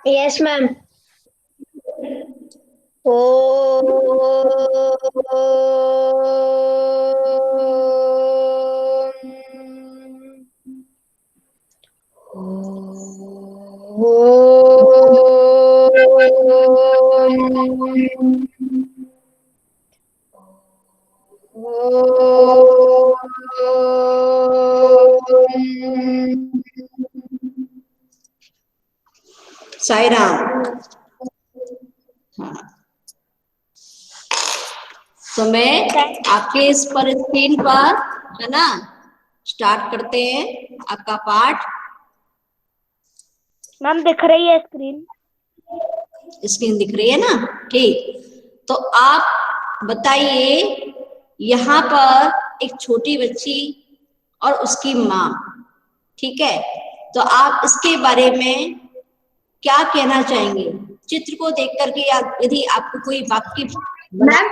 Yes ma'am. ओ साई राम। हाँ, तो मैं आपके इस पर स्क्रीन पर, है ना, स्टार्ट करते हैं आपका पाठ। मैम दिख रही है स्क्रीन? स्क्रीन दिख रही है ना? ठीक, तो आप बताइए, यहाँ पर एक छोटी बच्ची और उसकी माँ, ठीक है, तो आप इसके बारे में क्या कहना चाहेंगे? चित्र को देख करके यदि आपको कोई वाक्य मैम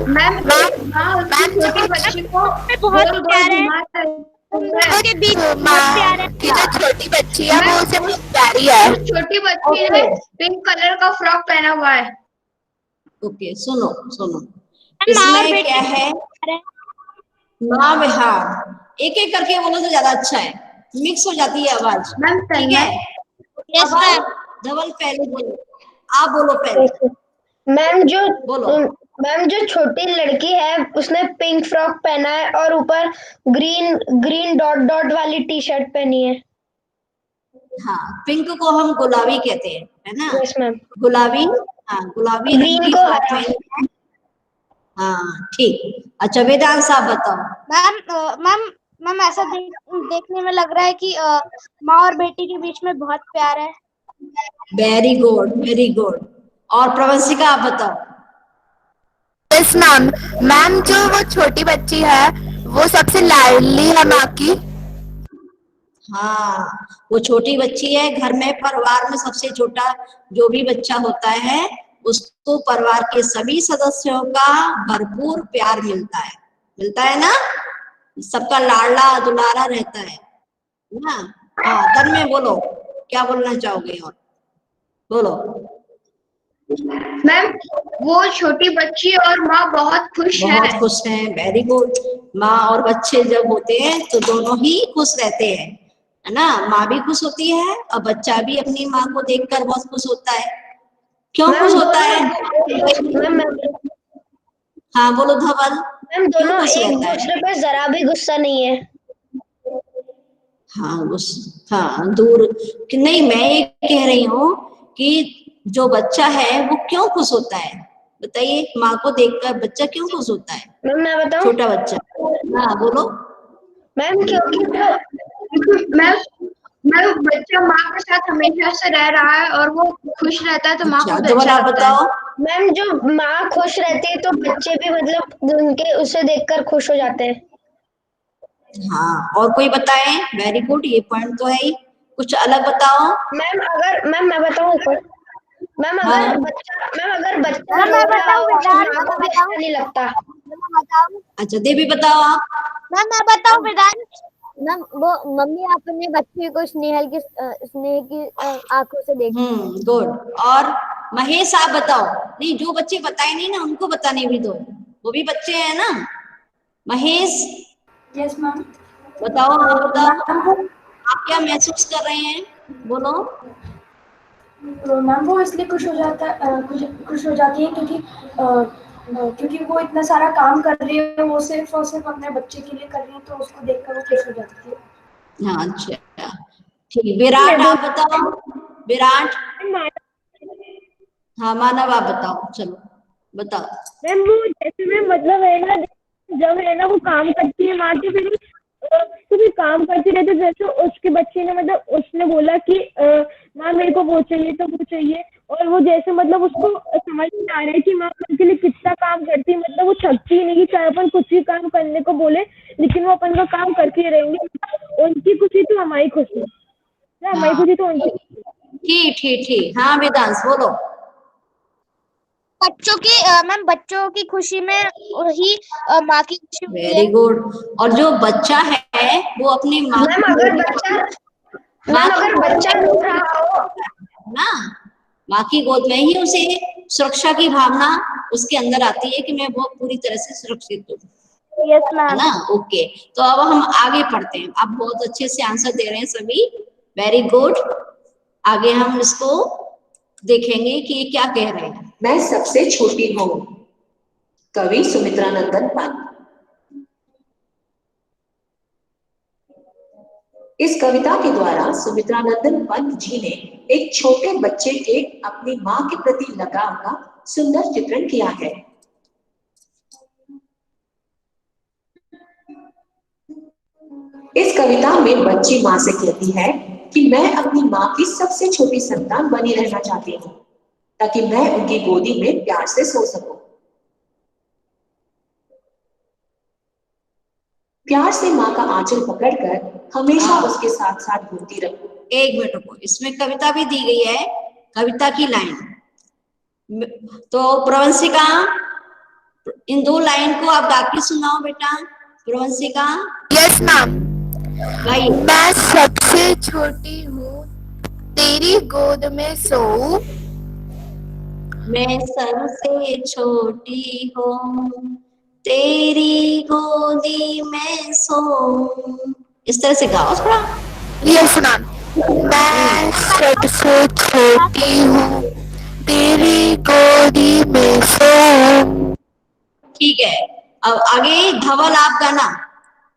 मैम हाँ उसकी छोटी बच्ची को बहुत गोल गोल प्यारा है, घुमा रही है। उसके बीच बहुत प्यारा की जो छोटी बच्ची है वो उसे बहुत प्यारी है। उस छोटी बच्ची ने पिंक कलर का फ्रॉक पहना हुआ है। ओके, सुनो सुनो, है। माँ और इसमें क्या बेटी है, है। माँ बिहार, एक एक करके बोलो तो ज्यादा अच्छा है, मिक्स हो जाती है आवाज। मैम ठीक है, यस धवल, मैम। धवल पहले बोलो, आप बोलो पहले, मैम जो बोलो। मैम जो छोटी लड़की है उसने पिंक फ्रॉक पहना है और ऊपर ग्रीन ग्रीन डॉट डॉट वाली टी शर्ट पहनी है। हाँ, पिंक को हम गुलाबी कहते हैं, है ना, यस मैम। गुलाबी। हाँ, गुलाबी रंग ग्रीन की को फ्रॉक हरा। पहनी है। हाँ ठीक, अच्छा वेदांत साहब बताओ। मैम मैम मैम ऐसा देखने में लग रहा है कि माँ और बेटी के बीच में बहुत प्यार है। Very good, very good. और प्रवंशिका आप बताओ। Yes ma'am. मैम जो वो छोटी बच्ची है वो सबसे लाडली है माँ की। हाँ, वो छोटी बच्ची है, घर में परिवार में सबसे छोटा जो भी बच्चा होता है उसको परिवार के सभी सदस्यों का भरपूर प्यार मिलता है ना, सबका लाडला दुलारा रहता है ना। हाँ, तन में बोलो, क्या बोलना चाहोगे और बोलो। मैम वो छोटी बच्ची और माँ बहुत खुश है। बहुत खुश हैं, वेरी गुड। माँ और बच्चे जब होते हैं तो दोनों ही खुश रहते हैं, है ना, माँ भी खुश होती है और बच्चा भी अपनी माँ को देखकर बहुत खुश होता है। क्यों खुश मैम होता दोनों है? मैम हाँ बोलो धवल, मैम क्यों दोनों खुश एक रहता है? दूसरे पे जरा भी गुस्सा नहीं है। हाँ हाँ दूर कि नहीं, मैं ये कह रही हूँ कि जो बच्चा है वो क्यों खुश होता है, बताइए, माँ को देखकर बच्चा क्यों खुश होता है, मैम मैं बताऊं? छोटा बच्चा। हाँ बोलो। मैम क्योंकि मैम मैम बच्चा माँ के साथ हमेशा से रह रहा है और वो खुश रहता है तो माँ को अच्छा भी धवल अच्छा आप लगता है। बताओ। मैम जो माँ खुश रहती है तो बच्चे भी मतलब उनके उसे देखकर खुश हो जाते हैं। हाँ, और कोई बताए? वेरी गुड, ये पॉइंट तो है ही, कुछ अलग बताओ। मैम मैं बताऊं ऊपर? हाँ मैम अगर बच्चा मैम रो मैं रहा बताऊं हो तो वेदांत? माँ को भी अच्छा नहीं लगता। मैं बताऊं? अच्छा, देवी बताओ आप। मैम मैं बताऊं वेदांत? मैम वो मम्मी अपने बच्चे को स्नेह की आंखों से देखती है। गुड। और महेश आप बताओ। नहीं, जो बच्चे बताए नहीं ना उनको बताने भी दो, वो भी बच्चे हैं ना। Mahesh yes ma'am. बताओ, आप बताओ, मैम वो आप क्या महसूस कर रहे हैं, बोलो। मैम वो इसलिए खुश हो जाता है, खुश हो जाती है क्योंकि वो इतना सारा काम कर रही है, वो सिर्फ और सिर्फ अपने बच्चे के लिए कर रही है, तो उसको देखकर वो खुश हो जाती है। हाँ अच्छा, ठीक। विराट आप बताओ, विराट। हाँ मानव आप बताओ, चलो बताओ। मैम वो जैसे में मतलब है ना, जब है ना वो काम करती है माँ के, फिर तो फिर काम करती रहती, जैसे उसके बच्चे ने मतलब उसने बोला कि माँ मेरे को वो चाहिए तो वो चाहिए, और वो जैसे मतलब उसको समझ में आ रहा है कि माँ उनके लिए कितना काम करती है, मतलब वो थकती ही नहीं कि चाहे अपन कुछ भी काम करने को बोले लेकिन वो अपन का काम करती रहेंगे। उनकी खुशी तो हमारी खुशी, हमारी हाँ खुशी तो उनकी। ठीक ठीक ठीक। हाँ वेदांश बोलो। बच्चों की मैम बच्चों की खुशी में ही माँ की खुशी होती वेरी है। गुड। और जो बच्चा है वो अपनी माँ मैम को अगर भी, बच्चा माँ मैम को अगर भी बच्चा रो रहा हो ना, माँ की गोद में ही उसे सुरक्षा की भावना उसके अंदर आती है कि मैं बहुत पूरी तरह से सुरक्षित हूँ, यस है मैम। ना। ओके, तो अब हम आगे पढ़ते हैं। आप बहुत अच्छे से आंसर दे रहे हैं सभी, वेरी गुड। आगे हम इसको देखेंगे कि ये क्या कह रहे हैं। मैं सबसे छोटी हूँ, कवि सुमित्रा नंदन पंत। इस कविता के द्वारा सुमित्रा नंदन पंत जी ने एक छोटे बच्चे के अपनी माँ के प्रति लगाव का सुंदर चित्रण किया है। इस कविता में बच्ची माँ से कहती है कि मैं अपनी माँ की सबसे छोटी संतान बनी रहना चाहती हूँ, ताकि मैं उनकी गोदी में प्यार से सो सकूं। प्यार से माँ का आंचल पकड़कर हमेशा उसके साथ साथ घूमती रहूं। एक मिनट रुको, इसमें कविता भी दी गई है, कविता की लाइन। तो प्रवंशिका, इन 2 लाइन को आप गा के सुनाओ बेटा। प्रवंशिका। Yes ma'am. भाई, मैं सबसे छोटी हूँ, तेरी गोद में सोऊं। मैं सबसे छोटी हूँ, तेरी गोदी में सोऊं। इस तरह से गाओ थोड़ा। Yes ma'am. मैं सबसे छोटी हूँ, तेरी गोदी में सोऊं। ठीक है, अब आगे धवल आप गाना,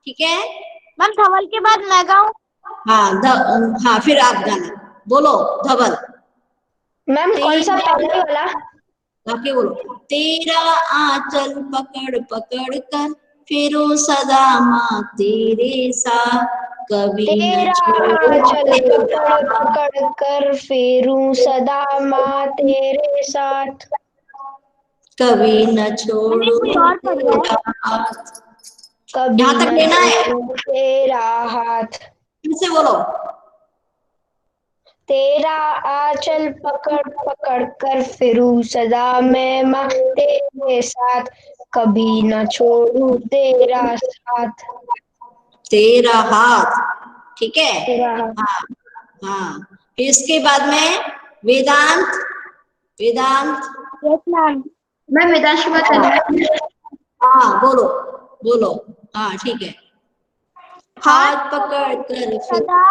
ठीक है। मैम धवल के बाद मैं गाऊं? हाँ, हाँ फिर आप गाना, बोलो धवल। मैम कौन सा पहले वाला? आके बोलो। तेरा आंचल पकड़ पकड़ कर फिरो सदा माँ तेरे साथ, कभी न तेरा छोड़ूं आंचल तेरा पकड़ पकड़ कर फेरूं सदा माँ तेरे साथ, कभी न छोड़ूं कोई और पढ़ रहा है? तेरा हाथ। कभी यहाँ तक न लेना है, छोड़ूं तेरा हाथ। फिर से बोलो। तेरा आंचल पकड़ पकड़ कर फिरूं सदा मैं माँ तेरे साथ, कभी न छोड़ूं तेरा साथ। तेरा हाथ, ठीक है। तेरा हाथ। हाँ, हाँ। फिर इसके बाद में वेदांत, वेदांत। Yes ma'am. मैं वेदांशु बात कर रही हूँ। हाँ बोलो, बोलो। हाँ ठीक है। हाथ पकड़ कर फिर, सदा,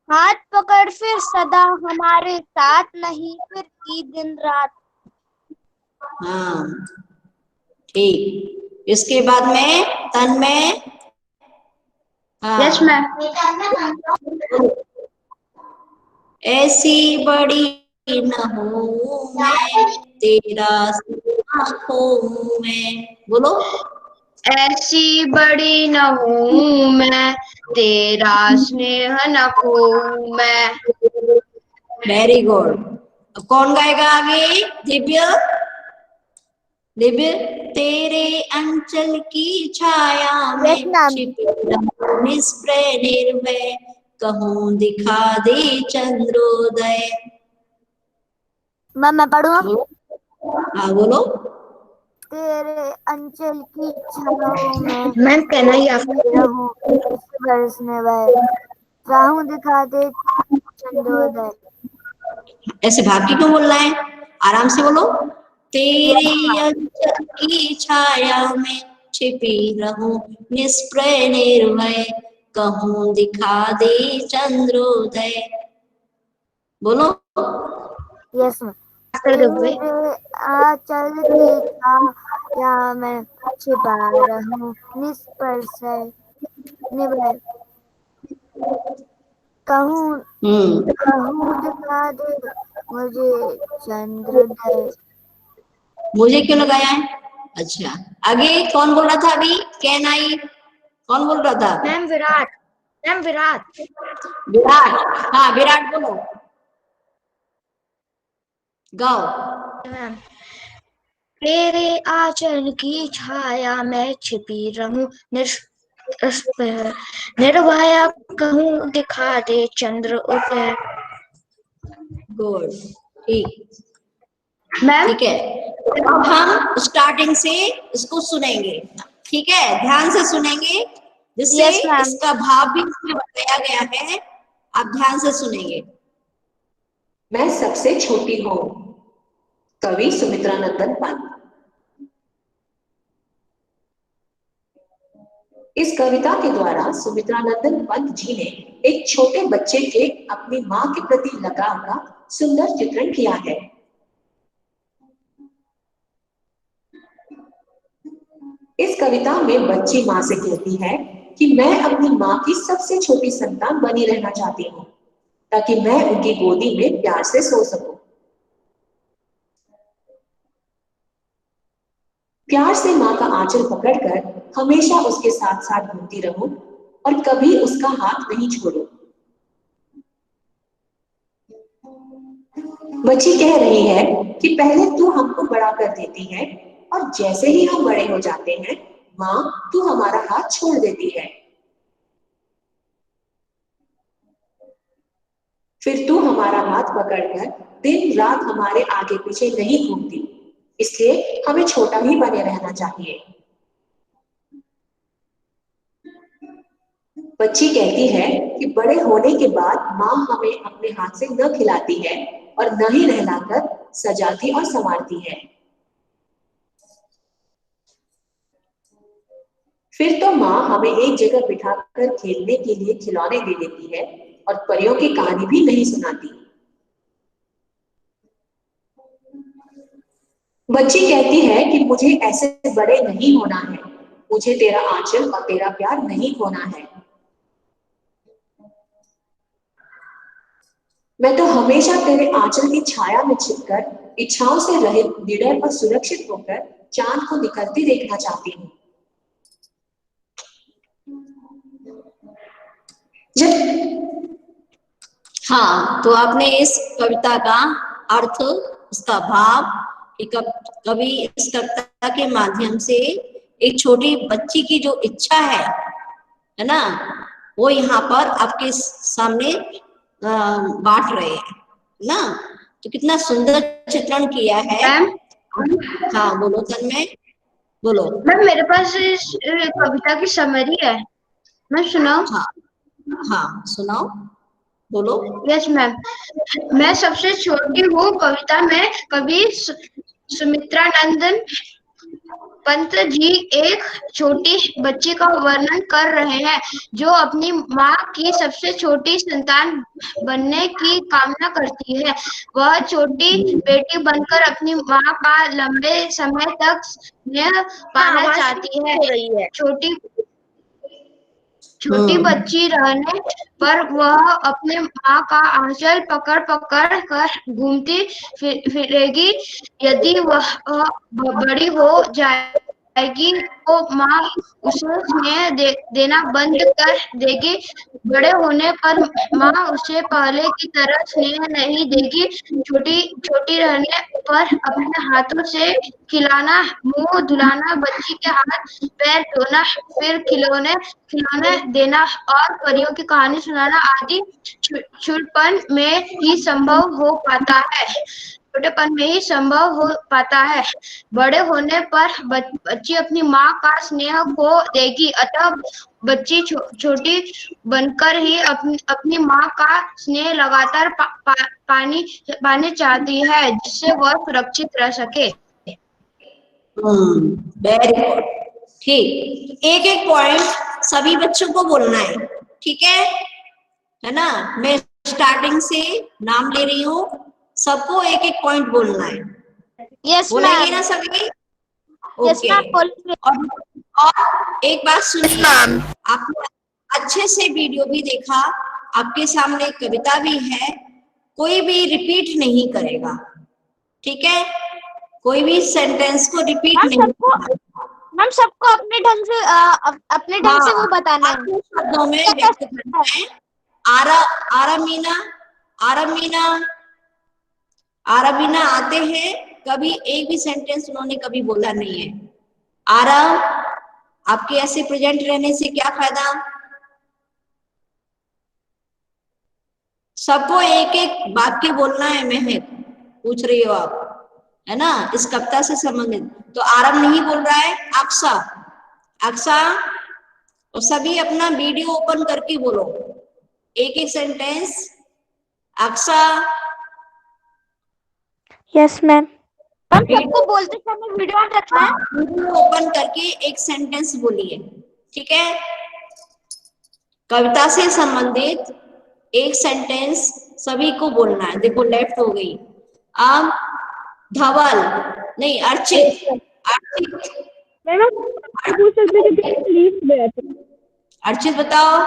हाथ पकड़ फिर सदा हमारे साथ, नहीं फिर की दिन रात। हाँ ठीक। इसके बाद में तन में, यस हाँ, मैम। ऐसी बड़ी न हूँ मैं, तेरा आँखों में, बोलो। ऐसी बड़ी न हूँ मैं, तेरा स्नेह न खोऊं मैं। Very good. अब कौन गाएगा आगे? दिव्य, दिव्य। तेरे अंचल की छाया यस में मैम। छिपी रहूं निष्प्रय निर्भय, कहूँ दिखा दे चंद्रोदय। मैम मैं पढ़ूँ? बोलो, हाँ बोलो। तेरे अंचल की छाओं में मैम कहना ही आप। छिपी रहूं बरसने वाले, राहों दिखा दे चंद्रोदय। ऐसे भाग के क्यों बोल रहा है, आराम से बोलो। तेरे यस मैम। अंचल की छाया में छिपी रहूं निष्प्रय निर्भय, कहूँ दिखा दे चंद्रोदय, बोलो। Yes ma'am. कर दो भाई। तेरे आंचल की छाया में छिपा रहूं निष्प्रभ निर्भय, कहूँ कहूँ दिखा दे मुझे चंद्रोदय। मुझे क्यों लगाया है? अच्छा, आगे कौन बोल रहा था अभी? कैन आई, कौन बोल रहा था? Ma'am Virat, ma'am Virat. विराट, हाँ विराट बोलो, गाओ। मैम तेरे आंचल की छाया में छिपी रहूं निर्भया, कहूँ दिखा दे चंद्र उदय। गुड, ठीक, मैम ठीक है। अब हम स्टार्टिंग से इसको सुनेंगे, ठीक है, ध्यान से सुनेंगे, जिससे Yes, ma'am. इसका भाव भी इसमें बताया गया है, आप ध्यान से सुनेंगे। मैं सबसे छोटी हूँ। कवि सुमित्रा नंदन पंत। इस कविता के द्वारा सुमित्रा नंदन पंत जी ने एक छोटे बच्चे के अपनी माँ के प्रति लगाव का सुंदर चित्रण किया है। इस कविता में बच्ची माँ से कहती है कि मैं अपनी माँ की सबसे छोटी संतान बनी रहना चाहती हूँ ताकि मैं उनकी गोदी में प्यार से सो सकूं। प्यार से माँ का आंचल पकड़कर हमेशा उसके साथ साथ घूमती रहूं और कभी उसका हाथ नहीं छोड़ूं। बच्ची कह रही है कि पहले तू हमको बड़ा कर देती है और जैसे ही हम बड़े हो जाते हैं माँ तू हमारा हाथ छोड़ देती है। फिर तू हमारा हाथ पकड़कर दिन रात हमारे आगे पीछे नहीं घूमती, इसलिए हमें छोटा ही बने रहना चाहिए। बच्ची कहती है कि बड़े होने के बाद माँ हमें अपने हाथ से न खिलाती है और न ही नहलाकर सजाती और संवारती है। फिर तो माँ हमें एक जगह बिठाकर खेलने के लिए खिलौने दे देती है और परियों की कहानी भी नहीं सुनाती। बच्ची कहती है कि मुझे ऐसे बड़े नहीं होना है, मुझे तेरा आंचल और तेरा प्यार नहीं खोना है। मैं तो हमेशा तेरे आंचल की छाया में छिपकर इच्छाओं से रहित निडर और सुरक्षित होकर चांद को निकलती देखना चाहती हूँ। हाँ, तो आपने इस कविता का अर्थ, उसका भाव, कवि इस कविता के माध्यम से एक छोटी बच्ची की जो इच्छा है ना, वो यहाँ पर आपके सामने बांट रहे हैं ना। तो कितना सुंदर चित्रण किया है। हाँ बोलो तन्मय, बोलो। मैम मेरे पास इस कविता की समरी है, मैं सुनाऊं? हाँ हाँ सुनाओ, बोलो। Yes ma'am. मैं सबसे छोटी हूँ कविता में कवि सुमित्रा नंदन पंत जी एक छोटी बच्ची का वर्णन कर रहे हैं जो अपनी माँ की सबसे छोटी संतान बनने की कामना करती है। वह छोटी बेटी बनकर अपनी माँ का लंबे समय तक स्नेह पाना चाहती है। छोटी बच्ची रहने पर वह अपने माँ का आंचल पकड़ पकड़ कर घूमती फिरेगी। यदि वह बड़ी हो जाएगी तो माँ उसे स्नेह देना बंद कर देगी। बड़े होने पर माँ उसे पहले की तरह स्नेह नहीं देगी। छोटी रहने पर अपने हाथों से खिलाना, मुंह धुलाना, बच्ची के हाथ पैर धोना, फिर खिलौने देना और परियों की कहानी सुनाना आदि छोटेपन में ही संभव हो पाता है। बड़े होने पर बच्ची अपनी माँ का स्नेह खो देगी, अतः बच्ची छोटी बनकर ही अपनी माँ का स्नेह लगातार पानी चाहती है जिससे वह सुरक्षित रह सके। Very good. ठीक, एक एक पॉइंट सभी बच्चों को बोलना है, ठीक है ना। मैं स्टार्टिंग से नाम ले रही हूँ, सबको एक एक पॉइंट बोलना है। यस बोलेंगे ना सभी? ओके। और एक बात सुनिए, आपने अच्छे से वीडियो भी देखा, आपके सामने कविता भी है, कोई भी रिपीट नहीं करेगा, ठीक है? कोई भी सेंटेंस को रिपीट नहीं करेगा। हम सबको अपने ढंग से वो बताना है, शब्दों में व्यक्त करना है। आरामीना आते हैं, कभी एक भी सेंटेंस उन्होंने कभी बोला नहीं है। आराम, आपके ऐसे प्रेजेंट रहने से क्या फायदा? सबको एक एक वाक्य बोलना है। महक पूछ रही हो आप, है ना, इस कविता से संबंधित। तो आराम नहीं बोल रहा है अक्सा, और सभी अपना वीडियो ओपन करके बोलो एक एक सेंटेंस। Aqsa, yes ma'am. सबको बोलते समय वीडियो ऑन रखना है। वीडियो ओपन करके एक सेंटेंस बोलिए, ठीक है। कविता से संबंधित एक सेंटेंस सभी को बोलना है। देखो लेफ्ट हो गई। अब धवल नहीं, अर्चित। अर्चित मैम आप पूछ सकते थे कि प्लीज गया था। अर्चित बताओ।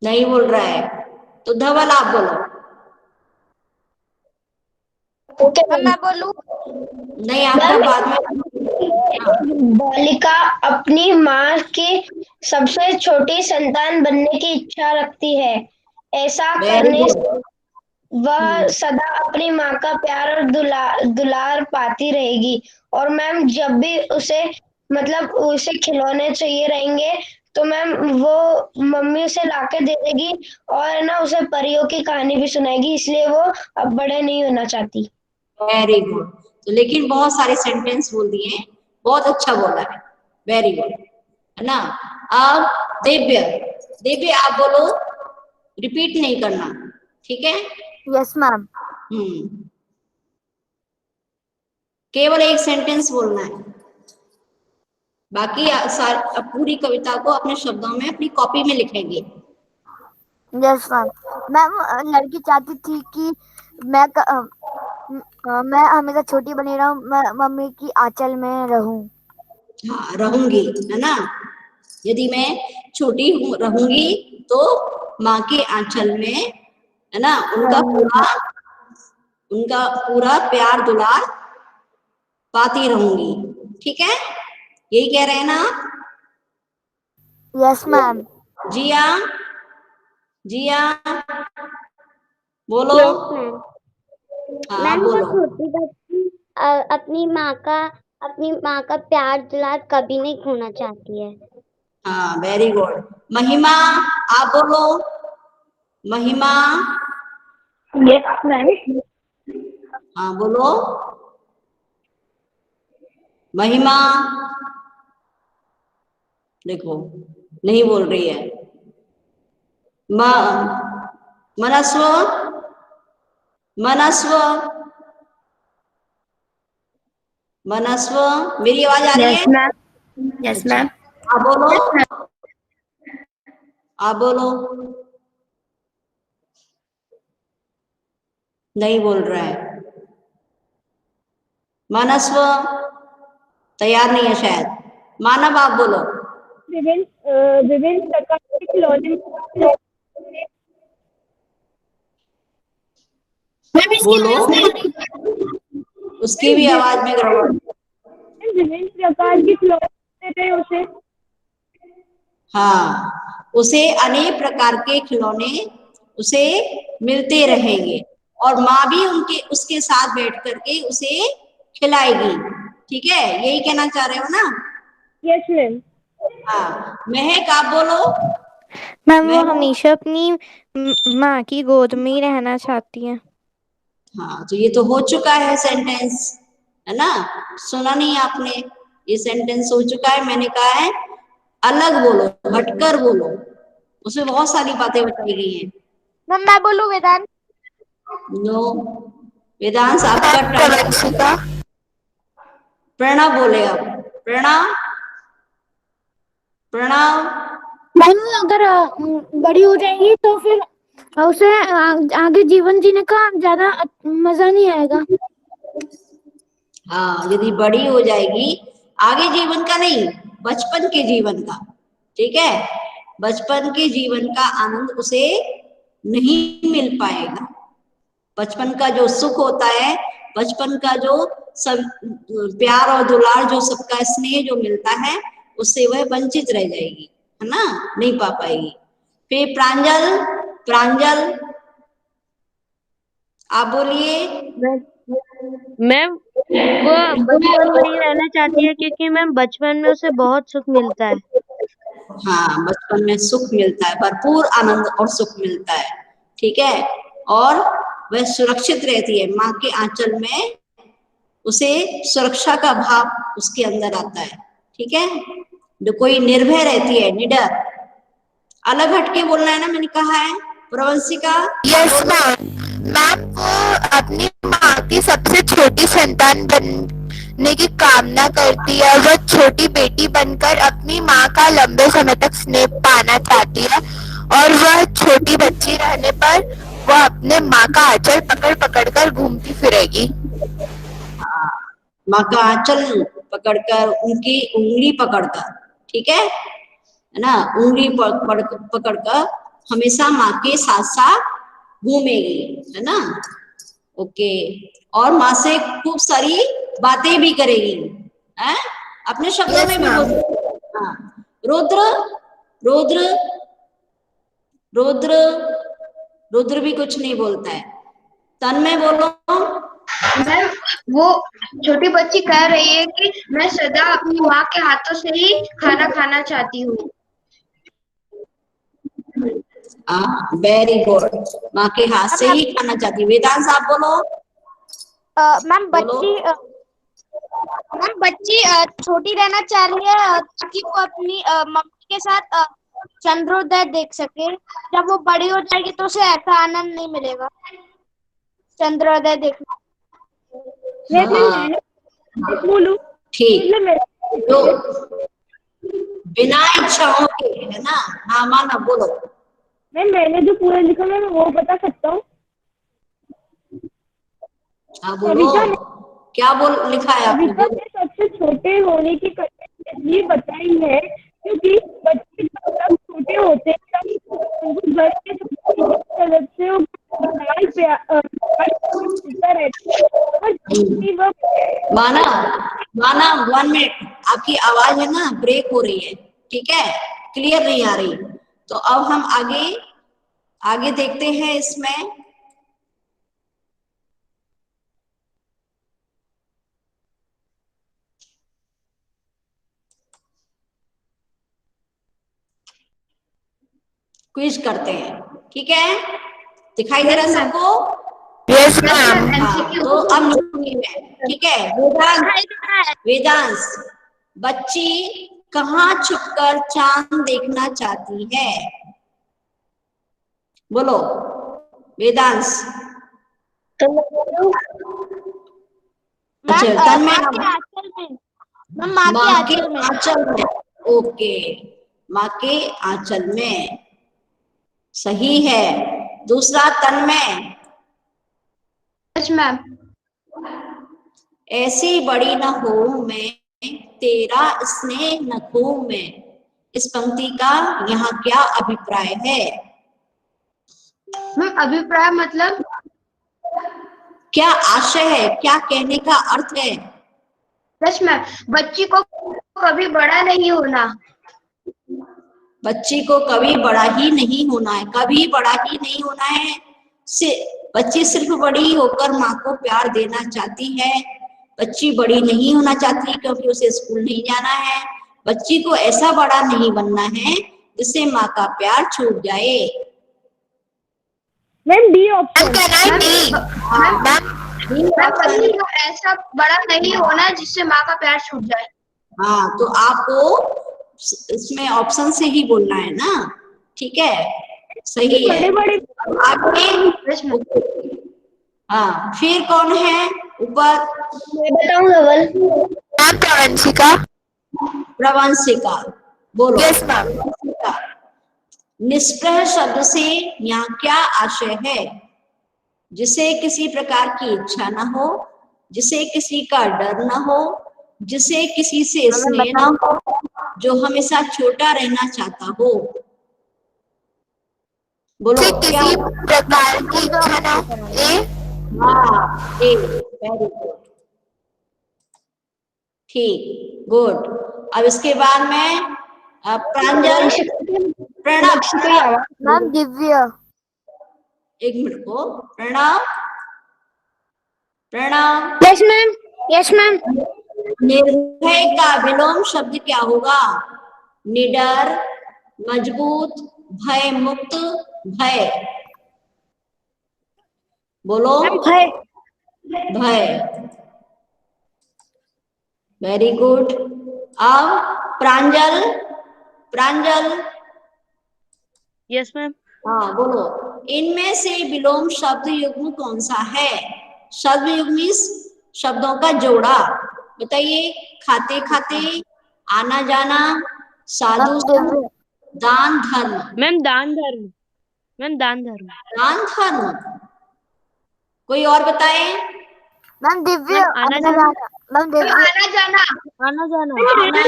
नहीं बोल रहा है, तो धवल आप बोलो। ओके मैं बोलूं? नहीं, आपका बाद में। बालिका अपनी माँ की सबसे छोटी संतान बनने की इच्छा रखती है। ऐसा वेरी करने से गुड। वह सदा अपनी माँ का प्यार और दुलार पाती रहेगी। और मैम जब भी उसे मतलब उसे खिलौने चाहिए रहेंगे तो मैम वो मम्मी उसे लाके दे देगी और ना उसे परियों की कहानी भी सुनाएगी, इसलिए वो अब बड़े नहीं होना चाहती। Very good. तो लेकिन बहुत सारे सेंटेंस बोल दिए, बहुत अच्छा बोला है, वेरी गुड, है ना। अब दिव्य, दिव्य आप बोलो, रिपीट नहीं करना, ठीक है। Yes ma'am. केवल एक सेंटेंस बोलना है, बाकी पूरी कविता को अपने शब्दों में अपनी कॉपी में लिखेंगे। Yes ma'am. मैम लड़की चाहती थी कि मैं हमेशा छोटी बनी रहूं, मैं मम्मी की आंचल में रहूं। हाँ रहूंगी, है ना। यदि मैं छोटी रहूंगी तो माँ के आंचल में, है ना, उनका पूरा प्यार दुलार पाती रहूंगी, ठीक है। यही कह रहे हैं ना आप? Yes ma'am. जिया, जिया बोलो। हाँ बोलो। छोटी बच्ची अपनी माँ का प्यार दुलार कभी नहीं खोना चाहती है। हाँ वेरी गुड। महिमा आप बोलो। महिमा। Yes ma'am. हाँ बोलो। महिमा देखो नहीं बोल रही है। मनस्व, मनस्व, मनस्व, मेरी आवाज आ रही है? Yes ma'am. Yes ma'am. आप बोलो, आप बोलो। नहीं बोल रहा है। मनस्व तैयार नहीं है शायद। मानव आप बोलो। विभिन्न प्रकार के खिलौने बोलो, उसकी भी आवाज में गड़बड़। विभिन्न प्रकार के खिलौने थे उसे। हाँ, उसे अनेक प्रकार के खिलौने उसे मिलते रहेंगे और माँ भी उसके साथ बैठ करके उसे खिलाएगी, ठीक है। यही कहना चाह रहे हो ना? Yes ma'am. हाँ, महक आप बोलो। मैम वो हमेशा अपनी माँ की गोद में ही रहना चाहती है। हाँ, तो ये तो हो चुका है सेंटेंस, है ना। सुना नहीं आपने? ये सेंटेंस हो चुका है। मैंने कहा है अलग बोलो, हटकर बोलो, उसमें बहुत सारी बातें बताई गई हैं। मैं बोलूं वेदांत? नो, वेदांश आपका टर्न। प्रणव बोले अब। प्रणव, प्रणव। मैम अगर बड़ी हो जाएगी तो फिर उसे आगे जीवन जीने का ज्यादा मजा नहीं आएगा। हाँ, यदि बड़ी हो जाएगी, आगे जीवन का नहीं, बचपन के जीवन का, ठीक है। बचपन के जीवन का आनंद उसे नहीं मिल पाएगा। बचपन का जो सुख होता है, बचपन का जो सब प्यार और दुलार, जो सबका स्नेह जो मिलता है, उससे वह वंचित रह जाएगी, है ना, नहीं पा पाएगी। फिर प्रांजल, प्रांजल आप बोलिए। मैम वो बचपन में ही रहना चाहती है क्योंकि मैम बचपन में उसे बहुत सुख मिलता है। हाँ, बचपन में सुख मिलता है, भरपूर आनंद और सुख मिलता है, ठीक है। और वह सुरक्षित रहती है माँ के आंचल में, उसे सुरक्षा का भाव उसके अंदर आता है, ठीक है। जो कोई निर्भय रहती है, निडर। अलग हटके बोलना है ना, मैंने कहा है। प्रवंशिका। Yes ma'am. मैम वो अपनी माँ की सबसे छोटी संतान बनने की कामना करती है। वह छोटी बेटी बनकर अपनी माँ का लंबे समय तक स्नेह पाना चाहती है और वह छोटी बच्ची रहने पर वह अपने माँ का आंचल पकड़ पकड़ कर घूमती फिरेगी। माँ का आंचल पकड़कर, उनकी उंगली पकड़कर, ठीक है ना, उंगली पकड़कर हमेशा माँ के साथ साथ घूमेगी, है ना। ओके, और माँ से खूब सारी बातें भी करेगी, है? अपने शब्दों में भी बोल। हाँ, रुद्र रुद्र रुद्र रुद्र भी कुछ नहीं बोलता है। तन्मय बोलो। मैम, वो छोटी बच्ची कह रही है कि मैं सदा अपनी माँ के हाथों से ही खाना खाना चाहती हूँ। वेरी गुड, माँ के हाथ से ही खाना चाहती है। वेदांश आप बोलो। मैम बच्ची छोटी रहना चाह रही है ताकि वो अपनी मम्मी के साथ चंद्रोदय देख सके। जब वो बड़ी हो जाएगी तो उसे ऐसा आनंद नहीं मिलेगा चंद्रोदय देखना। बोलूं? ठीक, तो बिना इच्छाओं के, है ना। हाँ माना, बोलो। मैंने जो पूरा लिखा मैं वो बता सकता हूँ। हाँ बोलो, क्या लिखा है आपने? कविता में सबसे छोटे होने की कहानी ये बताई है क्योंकि बच्चे जब तक छोटे होते हैं तब उनको घर के सदस्यों माना 1 मिनट, आपकी आवाज है ना ब्रेक हो रही है, ठीक है, क्लियर नहीं आ रही। तो अब हम आगे देखते हैं इसमें। क्विज करते हैं, ठीक है, दिखाई दे रहा है सबको? Yes ma'am. तो अब ठीक है, वेदांश, बच्ची कहाँ छुपकर चांद देखना चाहती है? बोलो वेदांश। अच्छा, माँ के आंचल में। ओके, माँ के आंचल में, सही है। दूसरा तन्मय। Yes ma'am. ऐसी बड़ी न हो मैं, तेरा स्नेह न खो मैं। इस पंक्ति का यहाँ क्या अभिप्राय है? मैम, अभिप्राय मतलब क्या आशय है, क्या कहने का अर्थ है? यस मैम, बच्ची को कभी बड़ा नहीं होना। बच्ची को कभी बड़ा ही नहीं होना है, कभी बड़ा ही नहीं होना है। बच्ची सिर्फ बड़ी होकर माँ को प्यार देना चाहती है। बच्ची बड़ी नहीं होना चाहती क्योंकि उसे स्कूल नहीं जाना है। बच्ची को ऐसा बड़ा नहीं बनना है जिससे माँ का प्यार छूट जाए। Ma'am D option. बच्ची को ऐसा बड़ा नहीं होना जिससे माँ का प्यार छूट जाए। हाँ, तो आपको इसमें ऑप्शन से ही बोलना है ना, ठीक है, सही है। हाँ, फिर कौन है ऊपर? प्रवंशिका। प्रवंशिका, बोलो। Yes ma'am. निष्प्रह शब्द से यहाँ क्या आशय है? जिसे किसी प्रकार की इच्छा न हो, जिसे किसी का डर न हो, जिसे किसी से स्नेह न हो, जो हमेशा छोटा रहना चाहता हो। बोलो क्या? किसी प्रकार की इच्छा न हो। हाँ, वेरी गुड, ठीक, गुड। अब इसके बाद में प्रांजल, प्रणव। मैम दिव्या। एक मिनट को, Pranav. Yes ma'am. Yes ma'am. निर्भय का विलोम शब्द क्या होगा? निडर, मजबूत, भय मुक्त, भय। बोलो। भय। Very good. अब प्रांजल। Yes ma'am. हाँ बोलो। इनमें से विलोम शब्द युग्म कौन सा है? शब्द मीन्स शब्दों का जोड़ा। बताइए, खाते खाते, आना जाना, साधु संत, दान धर्म। मैम दान धर्म। मैम दान धर्म। दान धर्म। कोई और बताए? मैम दिव्य मैम आना आना जाना। जाना। मैम दिव्य आना जाना। आना जाना।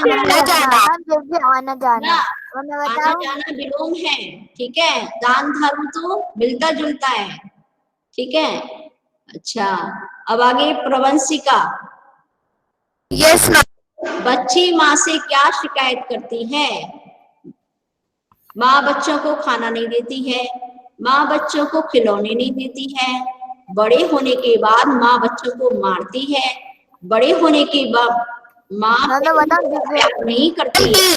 आना जाना। मैम दिव्य आना जाना। और मैं आना बताऊं, जाना विलोम है, ठीक है। दान धर्म तो मिलता जुलता है, ठीक है। अच्छा, अब आगे प्रवंशिका। Yes ma'am. बच्ची माँ से क्या शिकायत करती है? माँ बच्चों को खाना नहीं देती है, माँ बच्चों को खिलौने नहीं देती है, बड़े होने के बाद माँ बच्चों को मारती है, बड़े होने के बाद माँ मैं बताऊं दिव्य। प्यार नहीं करती है।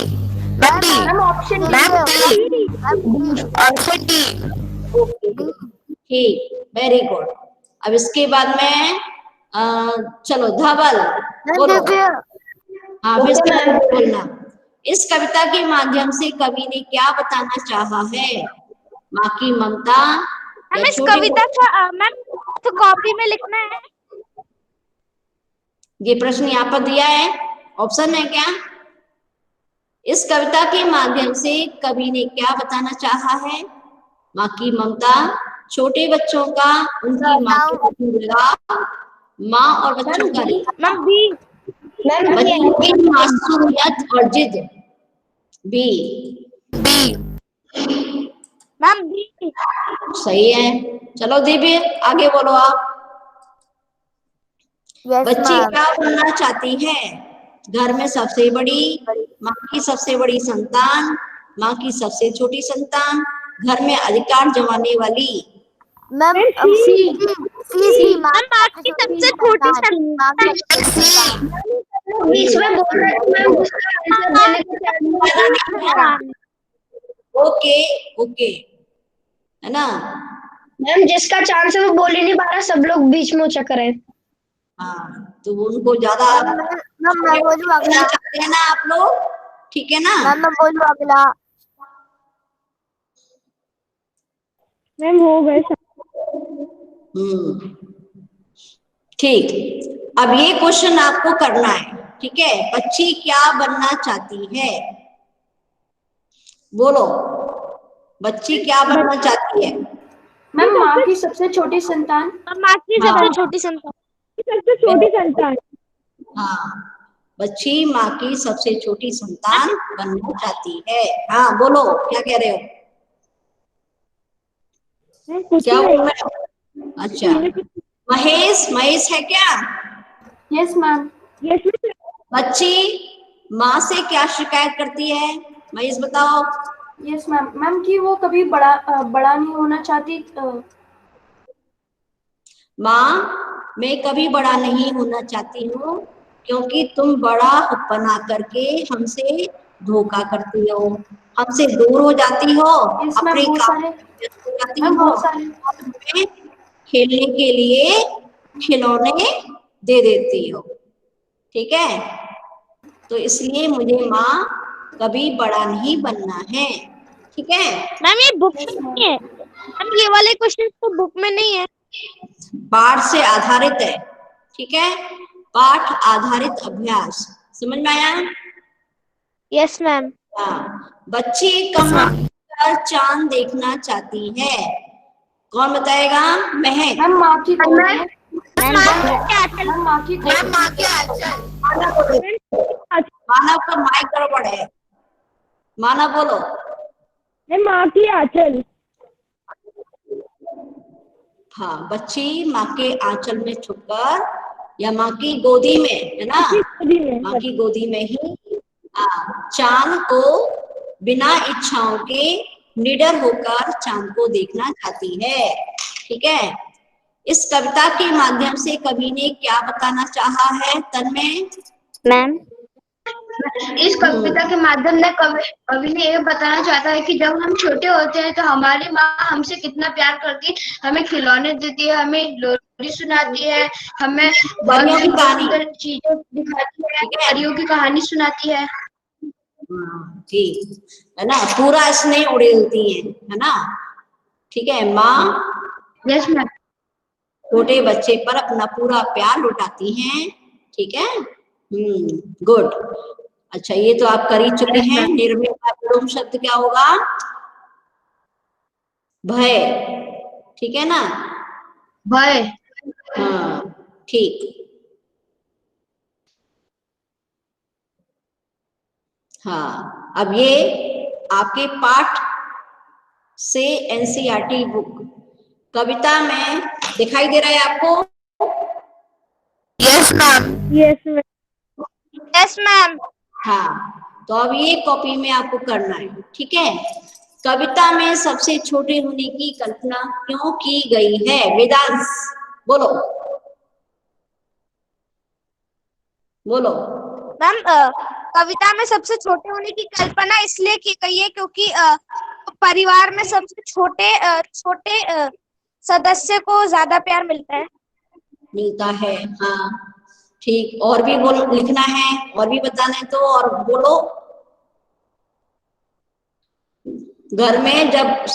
Ma'am option option D. Okay, ठीक, वेरी गुड। अब इसके बाद में चलो धवल मैम बोलो। दिव्य। हाँ, फिर से बोलना। इस कविता के माध्यम से कवि ने क्या बताना चाहा है? माँ की ममता मैम या इस छोटे कविता का मैम तो कॉपी में लिखना है। ये प्रश्न यहाँ पर दिया है, ऑप्शन है क्या? इस कविता के माध्यम से कवि ने क्या बताना चाहा है? माँ की ममता, छोटे बच्चों का उनकी माँ के प्रति लगाव, माँ और बच्चों का मैम बी। बच्चों की मासूमियत और जिद। बी। बी। Ma'am B. सही है। चलो दिव्य आगे बोलो आप। यस बच्ची मैम। क्या बनना चाहती है? घर में सबसे बड़ी, माँ की सबसे बड़ी संतान, माँ की सबसे छोटी संतान, घर में अधिकार जमाने वाली। मैम सी मैम माँ की सबसे छोटी संतान। बीच में बोल रहे थे मैम, उसका आंसर देने को चांस ओके ओके, है ना। मैम जिसका चांस है वो बोल ही नहीं पा रहा, सब लोग बीच में उचक रहे हैं। हाँ, तो उनको ज्यादा मैम मैं बोलूं अगला। चाहते हैं ना आप लोग, ठीक है ना। मैम मैं बोलूं अगला। मैम हो गए। ठीक, अब ये क्वेश्चन आपको करना है, ठीक है। बच्ची क्या बनना चाहती है? बोलो, बच्ची क्या बनना चाहती है? मैम माँ की सबसे छोटी संतान। माँ की सबसे छोटी संतान। सबसे छोटी संतान। हाँ, बच्ची माँ की सबसे छोटी संतान बनना चाहती है। हाँ बोलो, क्या कह रहे हो? क्या बोल रहे हो? अच्छा, महेश है क्या? Yes ma'am. बच्ची माँ से क्या शिकायत करती है? महेश बताओ। Yes ma'am. मैम कि वो कभी बड़ा नहीं होना चाहती। माँ, मैं कभी बड़ा नहीं होना चाहती हूँ क्योंकि तुम बड़ा बना करके हमसे धोखा करती हो, हमसे दूर हो जाती हो, अपने काम में व्यस्त हो जाती हो, तुम्हें खेलने के लिए खिलौने दे देती हो, ठीक है। तो इसलिए मुझे माँ कभी बड़ा नहीं बनना है, ठीक है। मैम ये बुक में नहीं है। मैम ये वाले क्वेश्चन तो बुक में नहीं है। पाठ से आधारित है, ठीक है। पाठ आधारित अभ्यास, समझ में आया? Yes ma'am. हाँ, बच्ची कहाँ पर चांद देखना चाहती है? कौन बताएगा? महक। मैम माँ की गोद में। माँ की मानव का माइक गड़बड़ है, मानव बोलो। माँ की आंचल। हाँ, बच्ची माँ के आंचल में छुपकर या माँ की गोदी में, है ना, माँ की गोदी में ही चांद को बिना इच्छाओं के निडर होकर चांद को देखना चाहती है, ठीक है। इस कविता के माध्यम से कवि ने क्या बताना चाहा है तन्मय? मैम इस कविता के माध्यम से कवि ने ये बताना चाहता है कि जब हम छोटे होते हैं तो हमारी माँ हमसे कितना प्यार करती है, हमें खिलौने देती है, हमें लोरी सुनाती है, हमें परियों की कहानी चीजें दिखाती है, परियों की कहानी सुनाती है। ठीक है ना, पूरा स्नेह उड़ेलती है ना, ठीक है। माँ, यस मैम। छोटे बच्चे पर अपना पूरा प्यार लुटाती हैं। ठीक है, गुड। अच्छा, ये तो आप कर ही चुके हैं। निर्भय का विलोम शब्द क्या होगा? भय। ठीक है ना? भय। हाँ, ठीक। हाँ, अब ये आपके पाठ से एनसीईआरटी बुक कविता में दिखाई दे रहा है आपको? Yes ma'am. Yes ma'am. Yes ma'am. हाँ, तो अब ये कॉपी में आपको करना है। ठीक है, कविता में सबसे छोटे होने की कल्पना क्यों की गई है? वेदांश बोलो, बोलो। मैम, कविता में सबसे छोटे होने की कल्पना इसलिए की गई है क्योंकि परिवार में सबसे छोटे सदस्य को ज्यादा प्यार मिलता है। हाँ, ठीक। और भी बोलो, लिखना है और भी बताना है तो और बोलो। घर में जब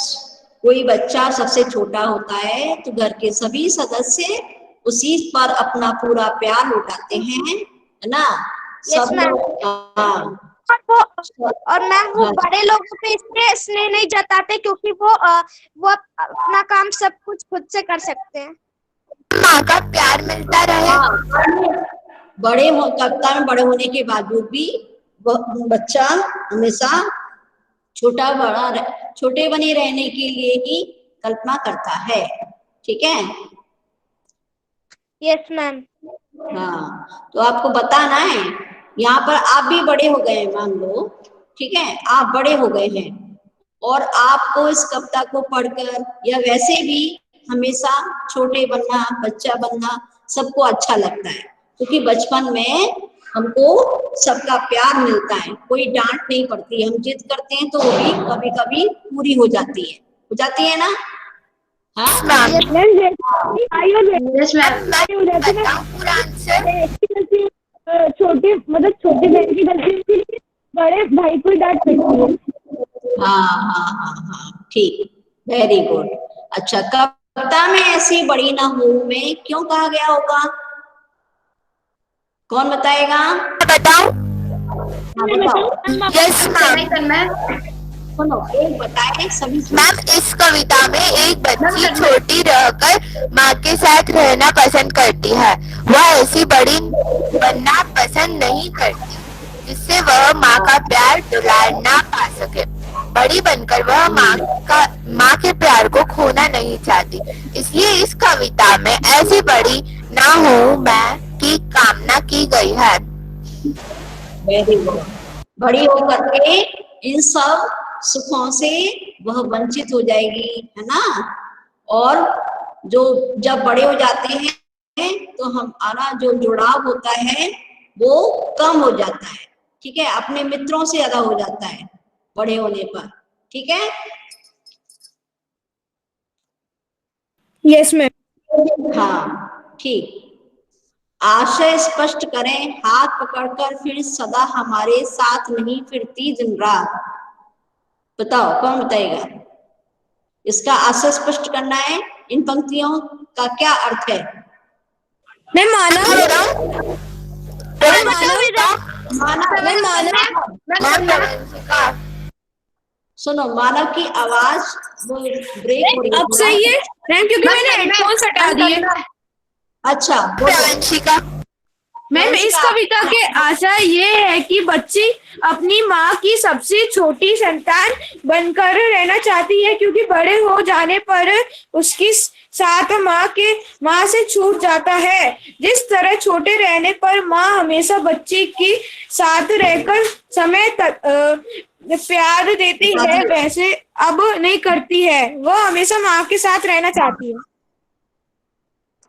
कोई बच्चा सबसे छोटा होता है तो घर के सभी सदस्य उसी पर अपना पूरा प्यार लुटाते हैं, है ना? Yes, सब ma'am. लोग। हाँ, और मैम वो बड़े लोगों पे इसलिए स्नेह नहीं जताते क्योंकि वो अपना काम सब कुछ खुद से कर सकते हैं। माँ का प्यार मिलता रहे। कविता में बड़े होने के बावजूद भी बच्चा हमेशा छोटे बने रहने के लिए ही कल्पना करता है। ठीक है? Yes ma'am. हाँ, तो आपको बताना है, यहाँ पर आप भी बड़े हो गए हैं, मान लो। ठीक है, आप बड़े हो गए हैं और आपको इस कविता को पढ़कर या वैसे भी हमेशा छोटे बनना, बच्चा बनना सबको अच्छा लगता है क्योंकि बचपन में हमको सबका प्यार मिलता है, कोई डांट नहीं पड़ती। हम जिद करते हैं तो वो भी कभी कभी पूरी हो जाती है ना? हाँ मैम। Yes ma'am. बताओ पूरा आंसर। छोटे मतलब छोटी बहन की गलती होती है, बड़े भाई को डांट पड़ती है। हाँ, ठीक, वेरी गुड। अच्छा, कविता में ऐसी बड़ी ना हो में क्यों कहा गया होगा? कौन बताएगा? बताओ। बताओ। Yes ma'am. सुनो, एक बताए सभी। मैम, इस कविता में एक बच्ची छोटी रहकर माँ के साथ रहना पसंद करती है। वह ऐसी बड़ी बनना पसंद नहीं करती जिससे वह माँ का प्यार दुलार ना पा सके। बड़ी बनकर वह माँ के प्यार को खोना नहीं चाहती, इसलिए इस कविता में ऐसी बड़ी ना हो मैं की कामना की गई है। Very good. बड़ी होकर के इन सब सुखों से वह वंचित हो जाएगी, है ना? और जब बड़े हो जाते हैं तो हमारा जो जुड़ाव होता है वो कम हो जाता है। ठीक है, अपने मित्रों से ज्यादा हो जाता है बड़े होने पर। ठीक है? Yes ma'am. हाँ, ठीक। आशय स्पष्ट करें, हाथ पकड़कर फिर सदा हमारे साथ नहीं फिरती दिन रात। बताओ, कौन बताएगा? इसका आशय स्पष्ट करना है। इन पंक्तियों का क्या अर्थ है? मैं माना सुनो, मानव की आवाज वो ब्रेक हो रही है। अब सही है मैम, क्योंकि मैंने हेडफोन्स हटा दिए। अच्छा, प्रियंशिका। मैम, इस कविता के आशय ये है कि बच्ची अपनी माँ की सबसे छोटी संतान बनकर रहना चाहती है क्योंकि बड़े हो जाने पर उसकी साथ माँ से छूट जाता है। जिस तरह छोटे रहने पर माँ हमेशा बच्चे के साथ रहकर समय तक प्यार देती है, वैसे अब नहीं करती है। वह हमेशा माँ के साथ रहना चाहती है।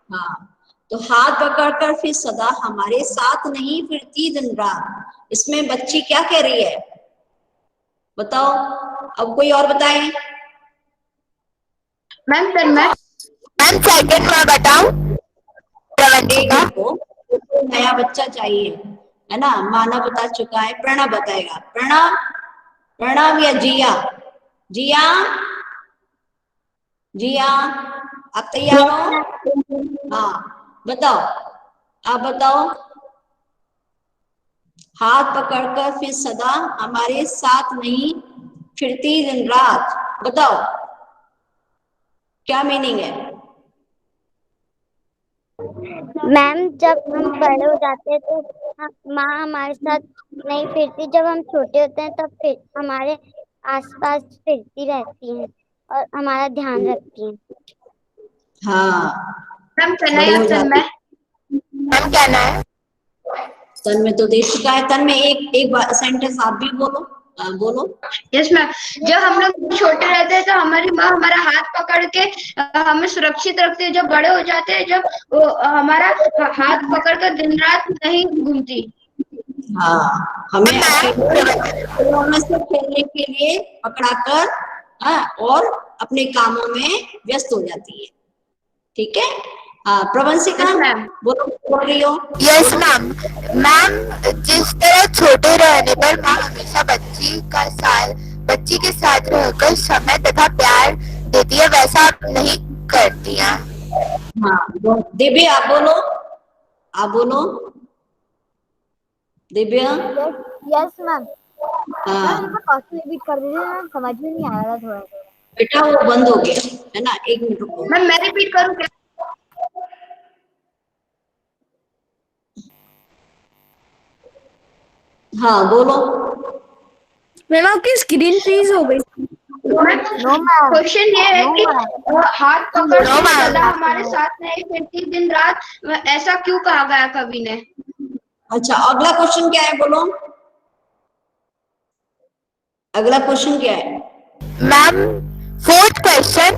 हाँ, तो हाथ पकड़कर फिर सदा हमारे साथ नहीं फिरती दिन रात। इसमें बच्ची क्या कह रही है? बताओ, अब कोई और बताए। मैम फिर मैं सेकंड में बताऊं? प्रवंशिका। नया बच्चा चाहिए, है ना? मानव बता चुका है, प्रणव बताएगा। प्रणव या जिया? जिया, आप तैयार हो? हाँ बताओ, आप बताओ। हाथ पकड़कर फिर सदा हमारे साथ नहीं फिरती दिन रात, बताओ क्या मीनिंग है? मैम जब हम बड़े हो जाते हैं तो माँ हमारे साथ नहीं फिरती, जब हम छोटे होते हैं तब फिर हमारे आसपास फिरती रहती हैं और हमारा ध्यान रखती हैं। हाँ, मैम बड़े हो जाते में मैम कहना है। तन में तो दे चुका है। तन में एक सेंटेंस आप भी बोलो। बोलो। यस मैम, जब हम लोग छोटे रहते हैं तो हमारी माँ हमारा हाथ पकड़ के हमें सुरक्षित रखती है। जब बड़े हो जाते हैं, जब वो हमारा हाथ पकड़ कर दिन रात नहीं घूमती। हाँ, हमें खिलौनों से खेलने के लिए पकड़ाकर, हाँ, और अपने कामों में व्यस्त हो जाती है। ठीक है। हाँ, प्रवंशिका बोलो, बोल रही हो? Yes ma'am. मैम जिस तरह छोटे रहने पर माँ हमेशा बच्ची के साथ रहकर समय तथा प्यार देती है, वैसा आप नहीं करती हैं। हाँ, दिव्या आप बोलो, आप बोलो दिव्या। Yes ma'am. हाँ रिपीट कर दीजिए मैम, समझ में नहीं आ रहा थोड़ा। बेटा वो बंद हो गया है ना, 1 मिनट रुको। मैं रिपीट करूँ क्या? हाँ बोलो। मैम आपकी स्क्रीन फ्रीज हो गई। क्वेश्चन ये है कि हाथ पकड़ के सदा हमारे साथ नहीं फिरती दिन रात, ऐसा क्यों कहा गया कवि ने? अच्छा, अगला क्वेश्चन क्या है बोलो। अगला क्वेश्चन क्या है? Ma'am 4th question.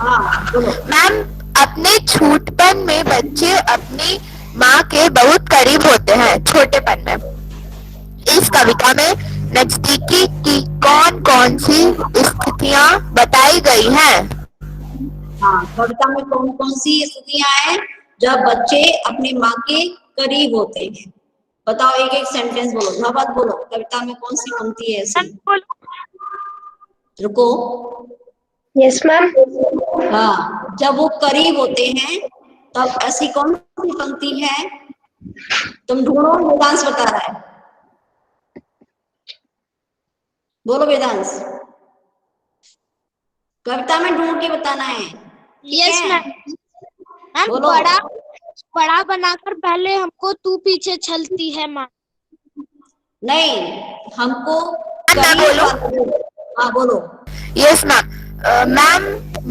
हाँ बोलो। मैम अपने छूटपन में बच्चे अपनी माँ के बहुत करीब होते हैं। छोटेपन में इस कविता में नजदीकी की कौन कौन सी स्थितियाँ बताई गई हैं? हाँ, कविता में कौन कौन सी स्थितियां हैं जब बच्चे अपनी माँ के करीब होते हैं? बताओ, एक एक सेंटेंस बोलो, धवत बोलो, कविता में कौन सी पंक्ति है ऐसी? रुको। Yes ma'am. हाँ, जब वो करीब होते हैं तब ऐसी कौन सी पंक्ति है? तुम ढूंढो, वेदांश बता रहा है। बोलो वेदांश, कविता में ढूंढ के बताना है। Yes ma'am. बोलो। बड़ा बनाकर पहले हमको तू पीछे चलती है माँ। नहीं, हमको मैं बोलूं? हाँ बोलो। Yes ma'am. मैम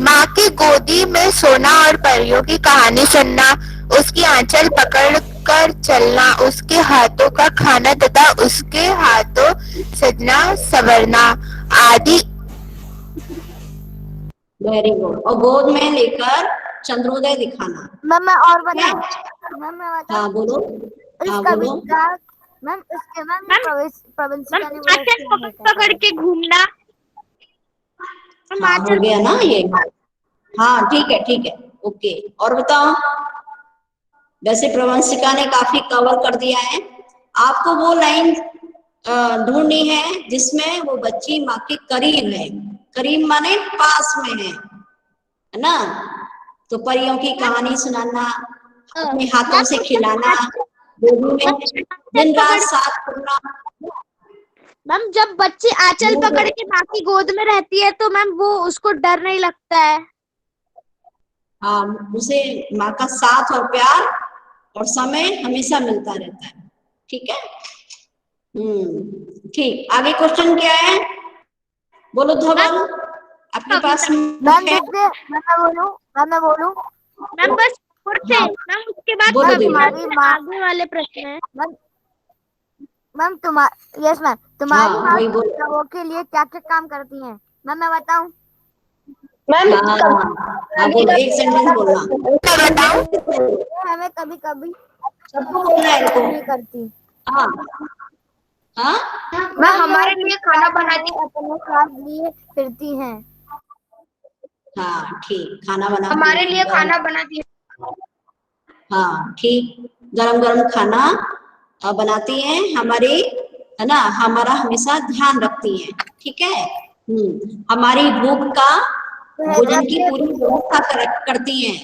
माँ की गोदी में सोना और परियों की कहानी सुनना, उसकी आंचल पकड़ कर चलना, उसके हाथों का खाना तथा उसके हाथों सजना संवरना आदि। Very good. और गोद में लेकर चंद्रोदय दिखाना। मैम मैं और बताऊं? मैम मैं बताऊं? हाँ बोलो। हाँ बोलो। मैम इसके प्रवंशिका ने बोला पकड़ के घूमना। हाँ हो गया ना ये। हाँ ठीक है, ठीक है, ओके। और बताओ, वैसे प्रवंशिका ने काफी कवर कर दिया है। आपको वो लाइन ढूंढनी है जिसमें वो बच्ची माँ के करीब है। करीब माने पास में है ना? तो परियों की कहानी सुनाना, अपने हाथों से खिलाना, दिन रात साथ करना। मैम जब बच्ची आंचल पकड़ के माँ की गोद में रहती है तो मैम वो उसको डर नहीं लगता है। हाँ, उसे माँ का साथ और प्यार और समय हमेशा मिलता रहता है। ठीक है। ठीक। आगे क्वेश्चन क्या है बोलो धवल, आपके पास है? मैं बोलूं? मैम बस मैम उसके बाद आगे वाले प्रश्न है। मैम यस मैम, तुम्हारी माँ लोगों के लिए क्या क्या काम करती हैं? मैम मैं बताऊं? मैम बोलो, एक सेंटेंस बोलना। हमें कभी कभी सबको बोलना है इनको। नहीं करती। हाँ हाँ, मैं हमारे लिए खाना बनाती, अपने साथ लिए फिरती हैं। हाँ ठीक, खाना बना हमारे लिए खाना बनाती है। हाँ ठीक, गरम गरम खाना बनाती हैं हमारी, है ना? हमारा हमेशा ध्यान रखती हैं। ठीक है। हमारी भूख का, भोजन की पूरी व्यवस्था करती हैं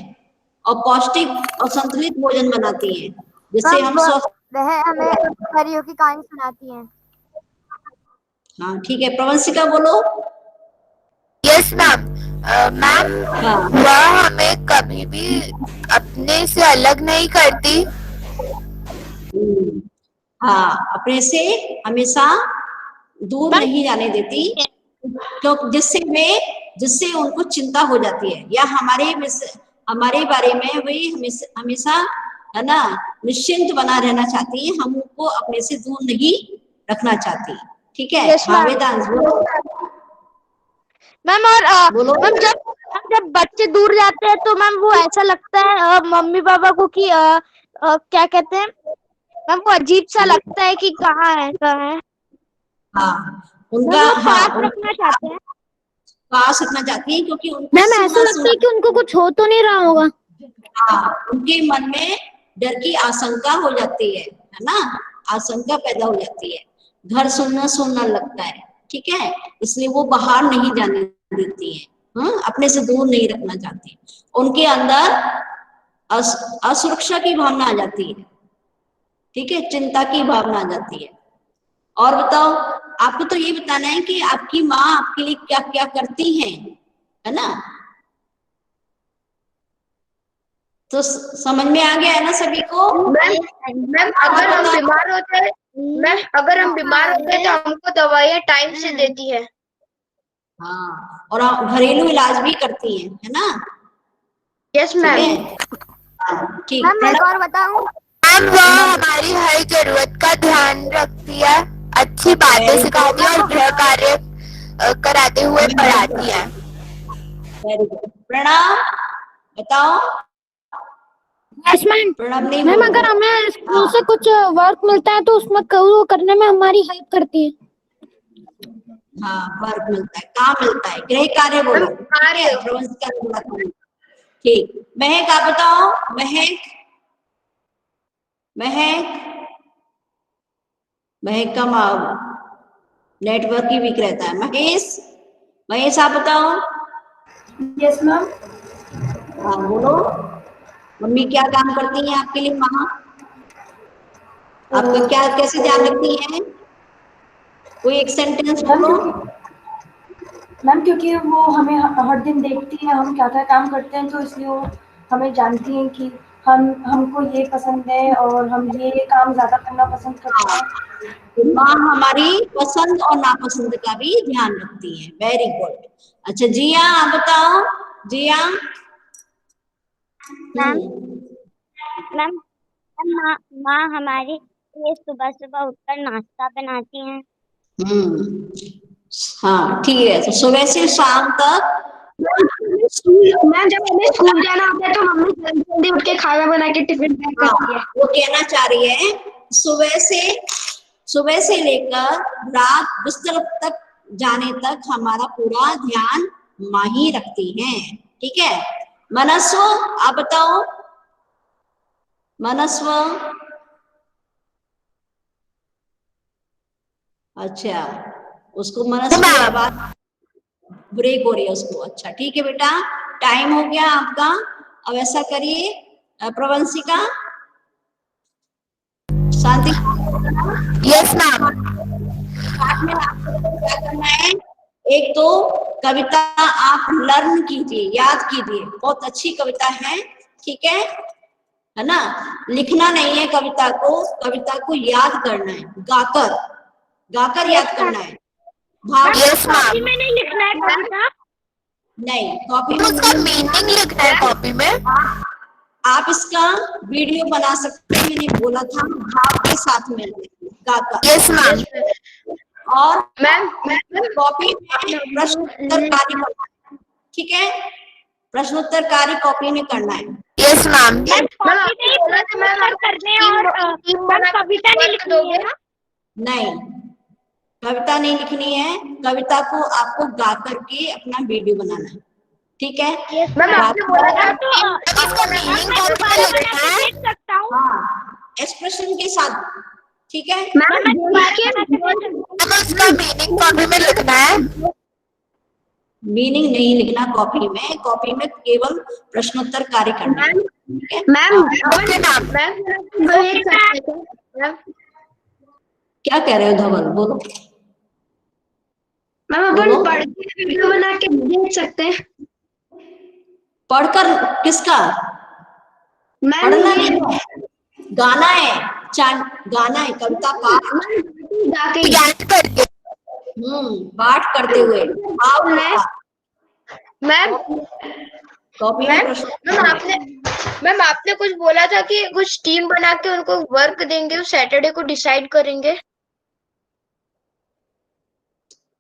और पौष्टिक और संतुलित भोजन बनाती हैं, जिससे हम स्वस्थ। वह हमें परियों की कहानी सुनाती हैं। हाँ ठीक है, प्रवंशिका बोलो। Yes ma'am. मैम, हाँ वह हमें कभी भी अपने से अलग नहीं करती। हाँ, अपने से हमेशा दूर नहीं जाने देती, क्योंकि जिससे उनको चिंता हो जाती है, या हमारे बारे में वही हमेशा है ना निश्चिंत बना रहना चाहती है, हम उनको अपने से दूर नहीं रखना चाहती। ठीक है। Yes, हाँ ma'am. वेदांश बोलो। मैम और बोलो। मैम जब बच्चे दूर जाते हैं तो मैम वो ऐसा लगता है मम्मी पापा को कि क्या कहते हैं मैम, वो अजीब सा लगता है कि कहाँ है। हाँ मैम उनका, वो हाँ पास रखना चाहते हैं। पास रखना चाहती है, क्योंकि उनको मैम ऐसा लगता है कि उनको कुछ हो तो नहीं रहा होगा। हाँ, उनके मन में डर की आशंका हो जाती है ना, आशंका पैदा हो जाती है, घर सुनना लगता है। ठीक है, इसलिए वो बाहर नहीं जाने देती है, अपने से दूर नहीं रखना चाहती। उनके अंदर असुरक्षा की भावना आ जाती है। ठीक है, चिंता की भावना आ जाती है। और बताओ, आपको तो ये बताना है कि आपकी माँ आपके लिए क्या क्या करती हैं, है ना। तो समझ में आ गया है ना सभी को। मैम अगर हम बीमार होते हैं, तो हमको दवाइयाँ टाइम से देती है। हाँ, और घरेलू इलाज भी करती है ना। Yes ma'am. ठीक। मैम मैं एक और बताऊं। मैम, वह हमारी हर जरूरत का ध्यान रखती है, अच्छी बातें सिखाती है और गृह कार्य कराते हुए पढ़ाती है। Very good. प्रणाम बताओ। Yes ma'am. प्रणाम नहीं मैम बोल अगर रहे। हमें स्कूल से कुछ वर्क मिलता है तो उसमें वो करने में हमारी हेल्प करती है। हाँ, वर्क मिलता है, काम मिलता है, गृह कार्य बोलो। ठीक। महक आप बताओ। महक का नेटवर्क ही वीक रहता है। महेश आप बताओ। Yes ma'am. हाँ बोलो। मम्मी क्या काम करती हैं आपके लिए? माँ आपका क्या कैसे ध्यान रखती हैं? कोई एक सेंटेंस बोलो। मैम क्योंकि वो हमें हर दिन देखती है हम क्या क्या काम करते हैं, तो इसलिए वो हमें जानती हैं कि हमको ये पसंद है और हम ये काम ज्यादा करना पसंद करते हैं। माँ हमारी पसंद और नापसंद का भी ध्यान रखती है। Very good. अच्छा जिया आप बताओ। जिया। मैम माँ हमारी लिए सुबह सुबह उठकर नाश्ता बनाती हैं। हाँ ठीक है, तो सुबह से शाम तक। मैम जब हमें स्कूल जाना होता है तो मम्मी जल्दी जल्दी उठ के खाना बना के टिफिन पैक करती है। वो कहना चाह रही है सुबह से लेकर रात बिस्तर तक जाने तक हमारा पूरा ध्यान माँ ही रखती हैं। ठीक है। मनस्व आप बताओ। मनस्व। अच्छा, उसको मनस्व की आवाज ब्रेक हो रही है उसको। अच्छा ठीक है बेटा, टाइम हो गया आपका। अब ऐसा करिए प्रवंशिका, शांति। Yes ma'am. क्या करना है? एक तो कविता आप लर्न कीजिए, याद कीजिए, बहुत अच्छी कविता है। ठीक है ना। लिखना नहीं है कविता को याद करना है, गाकर याद करना है। Yes ma'am. में नहीं लिखना है कविता। नहीं, कॉपी में उसका मीनिंग लिखना है कॉपी में। आप इसका वीडियो बना सकते हैं, मैंने बोला था, भाव के साथ में गाकर। Yes ma'am. और मैम कॉपी में प्रश्नोत्तर कार्य करना है। ठीक है, प्रश्नोत्तर कार्य कॉपी में करना है। Yes ma'am. कविता नहीं लिखनी है। नहीं, कविता नहीं लिखनी है, कविता को आपको गा करके अपना वीडियो बनाना है। ठीक है। मैम आपने बोला था इसका मीनिंग कॉपी में लिखना है। हाँ, एक्सप्रेशन के साथ। ठीक है। उसका मीनिंग कॉपी में लिखना है। मीनिंग नहीं लिखना कॉपी में केवल प्रश्नोत्तर कार्य करना है। Ma'am okay ma'am. मैम क्या कह रहे हो धवल, बोलो। अपन बोलो। पढ़ के वीडियो बना के देख सकते हैं। पढ़कर किसका? मैम पढ़ना नहीं है, गाना है, गाना है, कविता पाठ। जाके याद करके। पाठ करते हुए भाव के साथ। मैम कॉपी में प्रश्न। मैम आपने कुछ बोला था कि कुछ टीम बना के उनको वर्क देंगे, वो सैटरडे को डिसाइड करेंगे।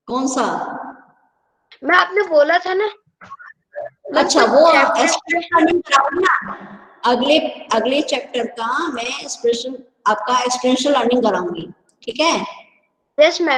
कौन सा? मैं आपने बोला था ना। अच्छा, वो एक्सप्रेशन कराऊंगी ना, अगले चैप्टर का मैं एक्सप्रेशन, आपका एक्सप्रेशन लर्निंग कराऊंगी, ठीक है? Yes ma'am.